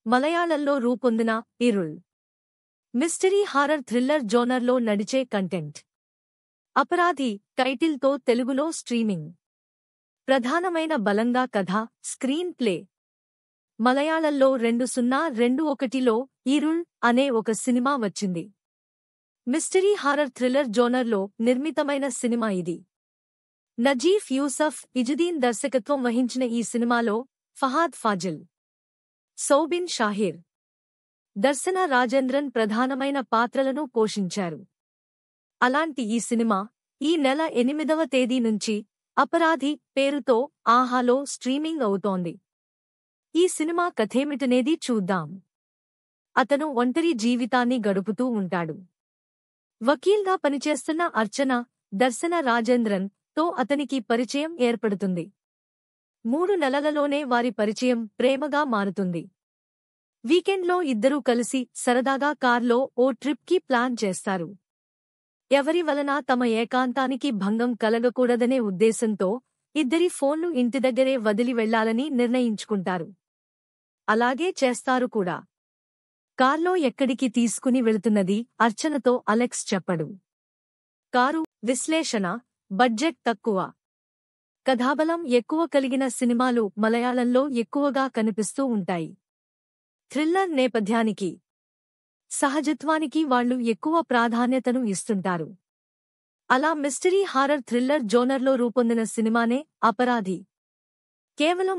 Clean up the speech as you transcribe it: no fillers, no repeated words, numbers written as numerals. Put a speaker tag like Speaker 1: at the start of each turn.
Speaker 1: మలయాళంలో రూపొందిన ఇరుళ్ mystery horror thriller జోనర్లో నడిచే కంటెంట్. అపరాధి టైటిల్తో తెలుగులో స్ట్రీమింగ్. ప్రధానమైన బలంగా కథ, స్క్రీన్ ప్లే. మలయాళంలో 2021లో ఇరుళ్ అనే ఒక సినిమా వచ్చింది. మిస్టరీ హారర్ థ్రిల్లర్ జోనర్లో నిర్మితమైన సినిమా ఇది. నజీఫ్ యూసఫ్ ఇజుదీన్ దర్శకత్వం వహించిన ఈ సినిమాలో ఫహాద్ ఫాజిల్, సౌబిన్ షాహిర్, దర్శన రాజేంద్రన్ ప్రధానమైన పాత్రలను పోషించారు. అలాంటి ఈ సినిమా ఈ నెల 8వ తేదీ నుంచి అపరాధి పేరుతో ఆహాలో స్ట్రీమింగ్ అవుతోంది. ఈ సినిమా కథేమిటనేది చూద్దాం. అతను ఒంటరి జీవితాన్ని గడుపుతూ ఉంటాడు. వకీల్గా పనిచేస్తున్న అర్చన, దర్శన రాజేంద్రన్ తో అతనికి పరిచయం ఏర్పడుతుంది. 3 నెలలలోనే వారి పరిచయం ప్రేమగా మారుతుంది. వీకెండ్లో ఇద్దరూ కలిసి సరదాగా కార్లో ఓ ట్రిప్కి ప్లాన్ చేస్తారు. ఎవరి వలన తమ ఏకాంతానికి భంగం కలగకూడదనే ఉద్దేశంతో ఇద్దరి ఫోన్లు ఇంటి దగ్గరే వదిలి వెళ్లాలని నిర్ణయించుకుంటారు. అలాగే చేస్తారు కూడా. కార్లో ఎక్కడికి తీసుకుని వెళుతున్నది అర్చనతో అలెక్స్ చెప్పడు. కారు విశ్లేషణ. బడ్జెట్ తక్కువ, కథాబలం ఎక్కువ కలిగిన సినిమాలు మలయాళంలో ఎక్కువగా కనిపిస్తూ ఉంటాయి. థ్రిల్లర్ నేపథ్యానికి, సహజత్వానికి వాళ్లు ఎక్కువ ప్రాధాన్యతను ఇస్తుంటారు. అలా మిస్టరీ హారర్ థ్రిల్లర్ జోనర్లో రూపొందిన సినిమానే అపరాధి. కేవలం